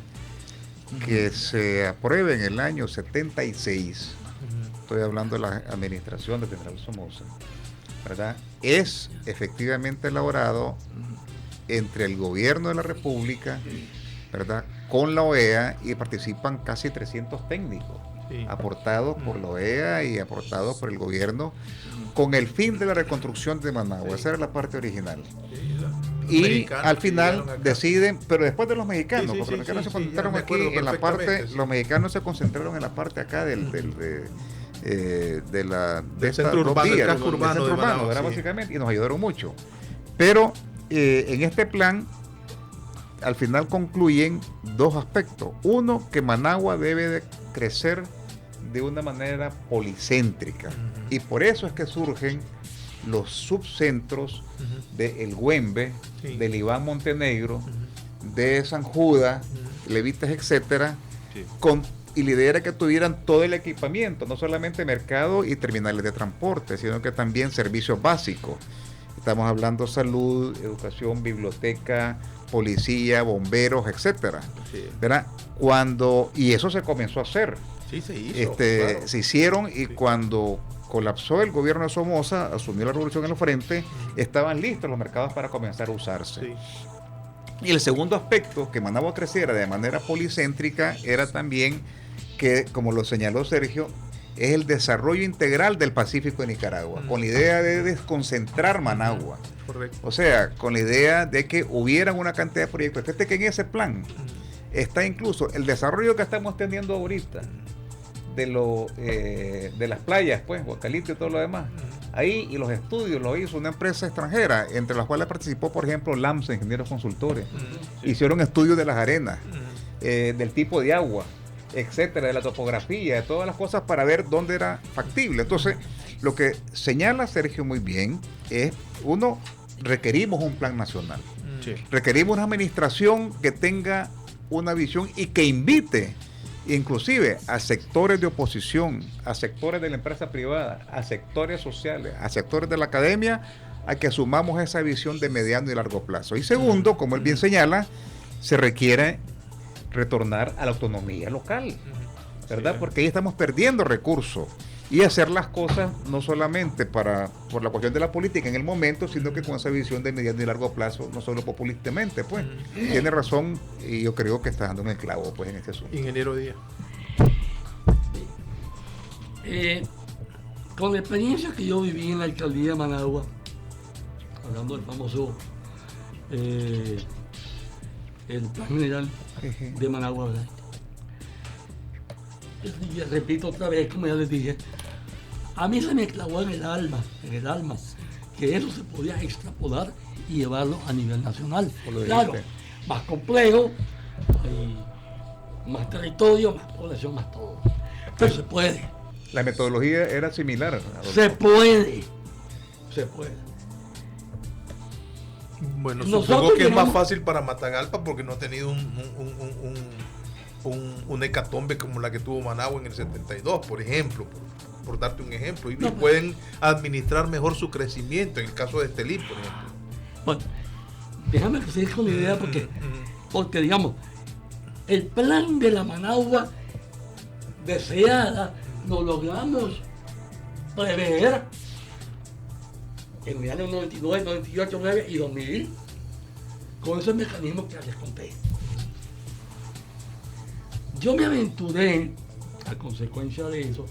que se aprueba en el año 76, estoy hablando de la administración del general Somoza, ¿verdad? Es efectivamente elaborado entre el gobierno de la República, ¿verdad?, con la OEA, y participan casi 300 técnicos, aportados por la OEA y aportados por el gobierno, con el fin de la reconstrucción de Managua. Esa era la parte original. Y al final deciden, pero después de los mexicanos, porque los mexicanos se concentraron aquí en la parte, los mexicanos se concentraron en la parte acá del centro urbano, del casco urbano, ¿verdad? Básicamente, y nos ayudaron mucho. Pero en este plan, al final concluyen dos aspectos. Uno, que Managua debe de crecer de una manera policéntrica, y por eso es que surgen los subcentros de El Güembe, del Iván Montenegro, de San Judas, Levitas, etcétera, y la idea era que tuvieran todo el equipamiento, no solamente mercado y terminales de transporte, sino que también servicios básicos. Estamos hablando salud, educación, biblioteca, policía, bomberos, etcétera. ¿Verdad? Y eso se comenzó a hacer. Sí, se hizo. Se hicieron, y cuando colapsó el gobierno de Somoza, asumió la revolución en el frente, estaban listos los mercados para comenzar a usarse. Y el segundo aspecto, que Managua creciera de manera policéntrica, era también que, como lo señaló Sergio, es el desarrollo integral del Pacífico de Nicaragua, con la idea de desconcentrar Managua. Correcto. O sea, con la idea de que hubieran una cantidad de proyectos. Fíjate que en ese plan está incluso el desarrollo que estamos teniendo ahorita de las playas, pues, Guacalito y todo lo demás. Ahí, y los estudios los hizo una empresa extranjera, entre las cuales participó, por ejemplo, LAMSA, Ingenieros Consultores. Hicieron estudios de las arenas, del tipo de agua, etcétera, de la topografía, de todas las cosas, para ver dónde era factible. Entonces, lo que señala Sergio muy bien es, uno, requerimos un plan nacional. Requerimos una administración que tenga una visión y que invite inclusive a sectores de oposición, a sectores de la empresa privada, a sectores sociales, a sectores de la academia, a que asumamos esa visión de mediano y largo plazo. Y segundo, como él bien señala, se requiere retornar a la autonomía local, ¿verdad? Porque ahí estamos perdiendo recursos, y hacer las cosas no solamente por la cuestión de la política en el momento, sino que con esa visión de mediano y largo plazo, no solo populistamente, pues. Tiene razón, y yo creo que está dando un clavo, pues, en este asunto. Ingeniero Díaz. Con la experiencia que yo viví en la alcaldía de Managua, hablando del famoso el plan general de Managua, ¿verdad? Y repito otra vez, como ya les dije, a mí se me clavó en el alma, que eso se podía extrapolar y llevarlo a nivel nacional. Claro, más complejo, más territorio, más población, más todo. Pero se puede. La metodología era similar. Se puede. Bueno, Nosotros supongo que es más llegamos- fácil para Matagalpa porque no ha tenido un hecatombe como la que tuvo Managua en el 72, por ejemplo, por darte un ejemplo, y pueden administrar mejor su crecimiento en el caso de Estelí, por ejemplo. Bueno, déjame que siga con la idea porque digamos, el plan de la Managua deseada lo logramos prever en el año 99, 98, 9 y 2000 con esos mecanismos que les conté. Yo me aventuré, a consecuencia de eso,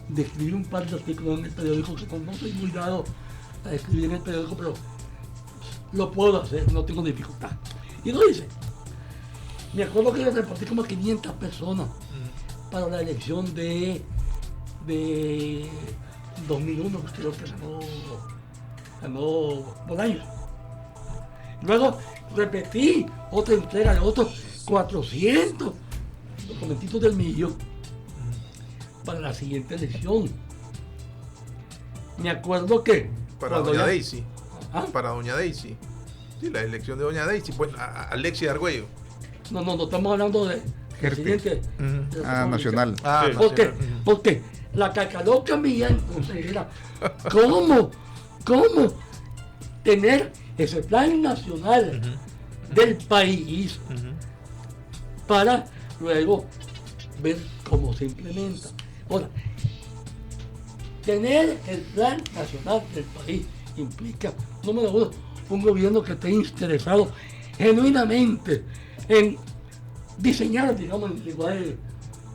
de escribir un par de artículos en el periódico, que no soy muy dado a escribir en el periódico, pero lo puedo hacer, no tengo dificultad. Y lo hice. Me acuerdo que le repartí como a 500 personas para la elección de 2001, creo que ganó Bolaños. Luego repetí otra entrega de otros 400 documentitos del Millo para la siguiente elección. Me acuerdo que Para doña Daisy. Para doña Daisy. Sí, la elección de doña Daisy. Pues Alexia Argüello. No estamos hablando de presidente de la nacional. Sí. ¿Por qué? Porque la cacaloca mía entonces era cómo tener ese plan nacional del país para luego ver cómo se implementa. Ahora, tener el plan nacional del país implica, número uno, un gobierno que esté interesado genuinamente en diseñar, digamos, en lenguaje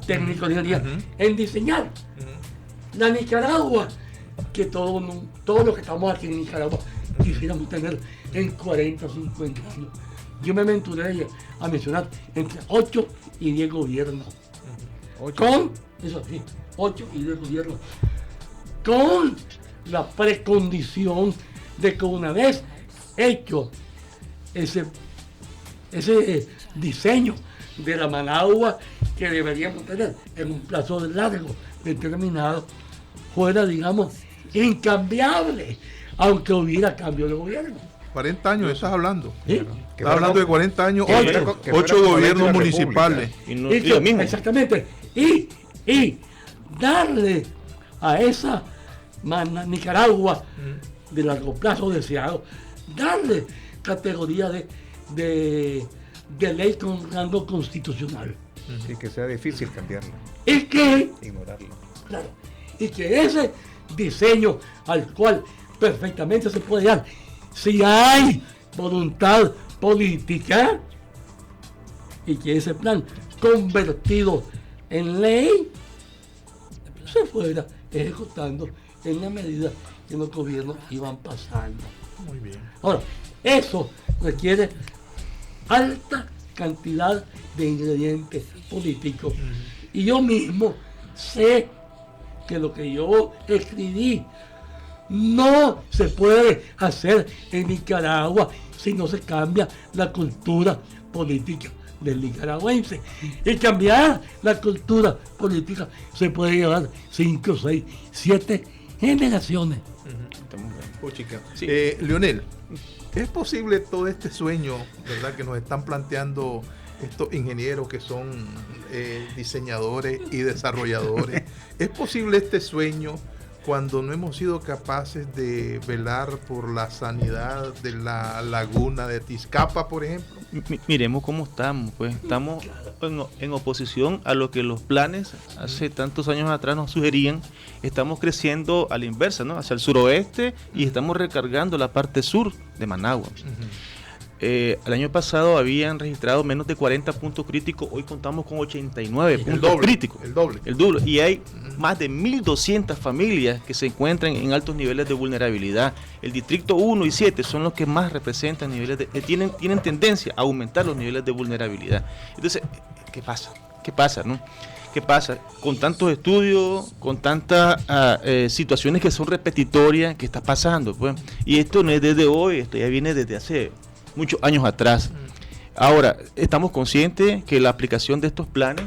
técnico, en diseñar la Nicaragua que todos los que estamos aquí en Nicaragua quisiéramos tener en 40, 50 años. Yo me aventuré a mencionar entre 8 y 10 gobiernos. Con, eso sí, 8 y 10 gobiernos. Con la precondición de que una vez hecho ese diseño de la Managua que deberíamos tener en un plazo largo determinado, fuera, digamos, incambiable, aunque hubiera cambio de gobierno. 40 años estás hablando. ¿Sí? Estás hablando de 40 años, Que fuera 8 gobiernos municipales. Exactamente. Y darle a esa Nicaragua de largo plazo deseado, darle categoría de ley con rango constitucional. Y que sea difícil cambiarlo. Y que, ignorarlo. claro, y que ese diseño al cual perfectamente se puede dar, si hay voluntad política, y que ese plan convertido en ley se fuera ejecutando en la medida que los gobiernos iban pasando. Muy bien. Ahora, eso requiere alta cantidad de ingredientes políticos. Y yo mismo sé que lo que yo escribí no se puede hacer en Nicaragua si no se cambia la cultura política del nicaragüense. Y cambiar la cultura política se puede llevar 5, 6, 7 generaciones. Leonel, ¿es posible todo este sueño, verdad, que nos están planteando estos ingenieros que son diseñadores y desarrolladores? ¿Es posible este sueño cuando no hemos sido capaces de velar por la sanidad de la laguna de Tizcapa, por ejemplo? Miremos cómo estamos, pues estamos en oposición a lo que los planes hace tantos años atrás nos sugerían. Estamos creciendo a la inversa, ¿no? Hacia el suroeste, y estamos recargando la parte sur de Managua. El año pasado habían registrado menos de 40 puntos críticos, hoy contamos con 89 puntos críticos. El doble. Y hay más de 1.200 familias que se encuentran en altos niveles de vulnerabilidad. El distrito 1 y 7 son los que más representan niveles tienen tendencia a aumentar los niveles de vulnerabilidad. Entonces, ¿qué pasa? ¿Qué pasa? Con tantos estudios, con tantas situaciones que son repetitorias, ¿qué está pasando? Pues? Y esto no es desde hoy, esto ya viene desde hace muchos años atrás. Ahora, estamos conscientes que la aplicación de estos planes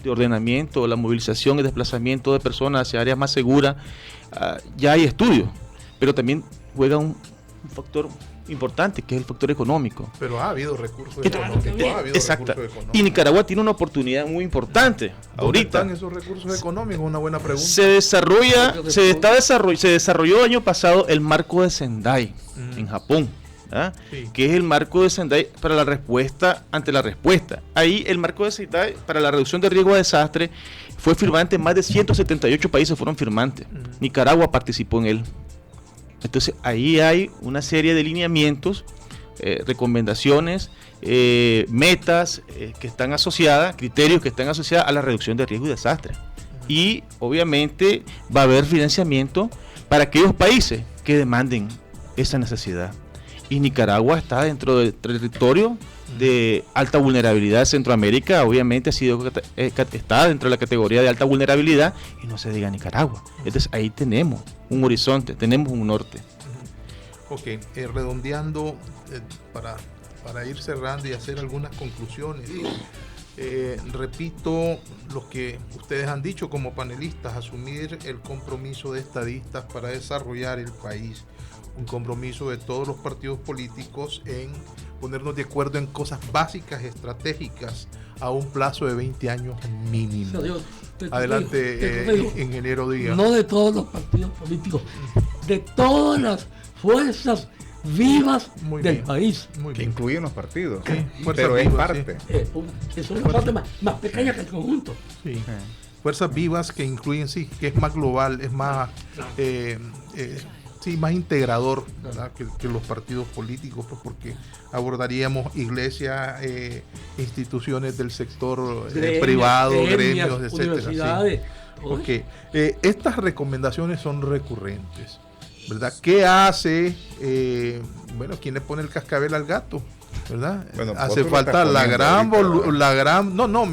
de ordenamiento, la movilización y desplazamiento de personas hacia áreas más seguras, ya hay estudios, pero también juega un factor importante, que es el factor económico. Pero ha habido recursos económicos. Exacto. Y Nicaragua tiene una oportunidad muy importante. ¿Dónde Ahorita están esos recursos económicos? Una buena pregunta. se desarrolló el año pasado el marco de Sendai en Japón. ¿Ah? Sí. Que es el marco de Sendai para la respuesta ante la respuesta. Ahí el marco de Sendai para la reducción de riesgo de desastre fue firmante, más de 178 países fueron firmantes. Nicaragua participó en él. Entonces ahí hay una serie de lineamientos, recomendaciones, metas que están asociadas, criterios que están asociados a la reducción de riesgo y desastre. Y obviamente va a haber financiamiento para aquellos países que demanden esa necesidad. Y Nicaragua está dentro del territorio de alta vulnerabilidad de Centroamérica, obviamente está dentro de la categoría de alta vulnerabilidad, y no se diga Nicaragua. Entonces ahí tenemos un horizonte, tenemos un norte. Ok, redondeando, para ir cerrando y hacer algunas conclusiones, repito lo que ustedes han dicho como panelistas: asumir el compromiso de estadistas para desarrollar el país, un compromiso de todos los partidos políticos en ponernos de acuerdo en cosas básicas, estratégicas, a un plazo de 20 años mínimo. Adelante, ingeniero Díaz. No de todos los partidos políticos, de todas las fuerzas vivas del país. Que incluyen los partidos, sí, pero es parte. Es una parte más pequeña que el conjunto. Sí. Fuerzas vivas que incluyen, sí, que es más global, es más... sí, más integrador, ¿verdad? que los partidos políticos, pues, porque abordaríamos iglesias, instituciones del sector privado, gremios, etcétera. Sí. Okay. Estas recomendaciones son recurrentes, ¿verdad? ¿Qué hace? ¿Quién le pone el cascabel al gato? ¿Verdad? Bueno, hace falta me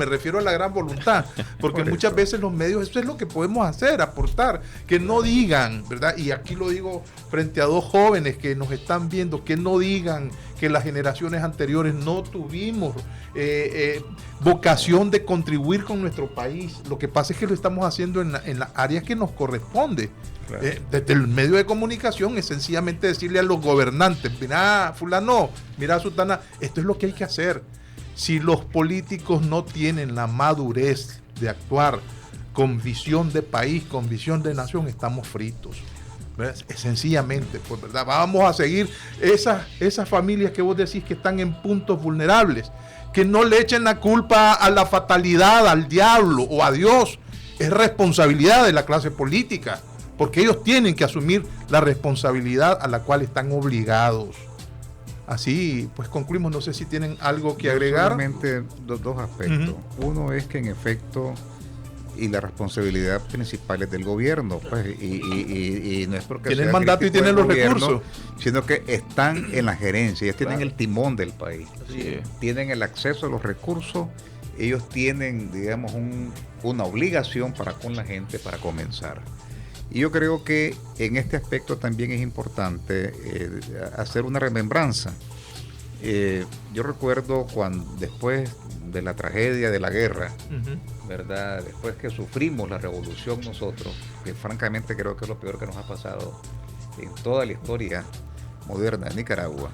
refiero a la gran voluntad, porque muchas veces los medios, eso es lo que podemos hacer, aportar, que no digan, ¿verdad? Y aquí lo digo frente a dos jóvenes que nos están viendo, que no digan que las generaciones anteriores no tuvimos vocación de contribuir con nuestro país. Lo que pasa es que lo estamos haciendo en las áreas que nos corresponde. Claro. Desde el medio de comunicación es sencillamente decirle a los gobernantes: mira fulano, mira sutana, esto es lo que hay que hacer. Si los políticos no tienen la madurez de actuar con visión de país, con visión de nación, estamos fritos. Sencillamente, pues, ¿verdad? Vamos a seguir esas familias que vos decís que están en puntos vulnerables, que no le echen la culpa a la fatalidad, al diablo o a Dios. Es responsabilidad de la clase política, porque ellos tienen que asumir la responsabilidad a la cual están obligados. Así pues concluimos. No sé si tienen algo que agregar. Solamente dos aspectos. Uno es que en efecto, y la responsabilidad principal es del gobierno, pues, y no es porque tienen el mandato y tienen los recursos, sino que están en la gerencia, ellos tienen el timón del país, tienen el acceso a los recursos, ellos tienen, digamos, una obligación para con la gente para comenzar. Y yo creo que en este aspecto también es importante hacer una remembranza. Yo recuerdo cuando después de la tragedia de la guerra, ¿verdad? Después que sufrimos la revolución nosotros, que francamente creo que es lo peor que nos ha pasado en toda la historia moderna de Nicaragua,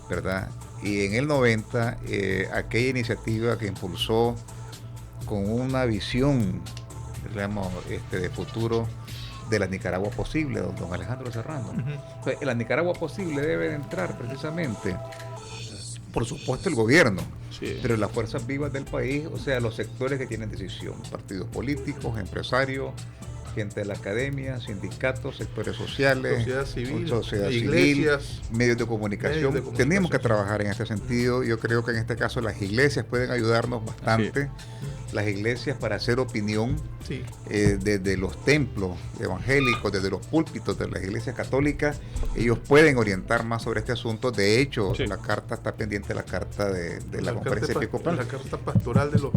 ¿verdad? Y en el 90, aquella iniciativa que impulsó con una visión, digamos, de futuro de la Nicaragua posible, don Alejandro Serrano. Entonces, la Nicaragua posible debe entrar precisamente, por supuesto, el gobierno, pero las fuerzas vivas del país, o sea, los sectores que tienen decisión, partidos políticos, empresarios, gente de la academia, sindicatos, sectores sociales, sociedad iglesias, civil, medios de comunicación. Tenemos que trabajar en este sentido. Yo creo que en este caso las iglesias pueden ayudarnos bastante. Las iglesias para hacer opinión desde los templos evangélicos, desde los púlpitos de las iglesias católicas, ellos pueden orientar más sobre este asunto. De hecho, la carta está pendiente, la carta de la conferencia episcopal. La carta pastoral de los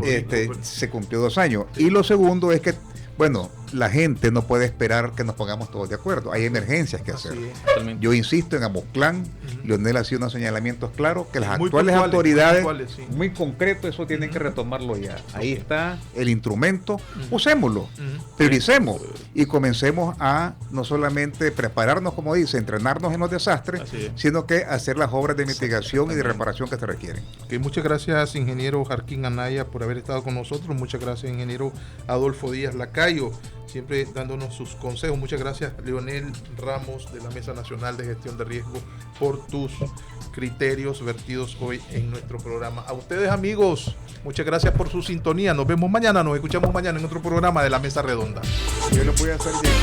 se cumplió 2 años. Y lo segundo es que, bueno, la gente no puede esperar que nos pongamos todos de acuerdo. Hay emergencias que hacer. Yo insisto en Amosclán, Leonel ha sido unos señalamientos claros que las actuales autoridades, muy concreto, eso tienen que retomarlo ya. Ahí está el instrumento, usémoslo, prioricemos y comencemos a no solamente prepararnos, como dice, entrenarnos en los desastres, sino que hacer las obras de mitigación y de reparación que se requieren. Okay, muchas gracias, ingeniero Jarquín Anaya, por haber estado con nosotros. Muchas gracias, ingeniero Adolfo Díaz Lacayo, siempre dándonos sus consejos. Muchas gracias, Leonel Ramos, de la Mesa Nacional de Gestión de Riesgo, por tus criterios vertidos hoy en nuestro programa. A ustedes, amigos, muchas gracias por su sintonía. Nos vemos mañana, nos escuchamos mañana en otro programa de La Mesa Redonda. Yo lo voy a hacer bien.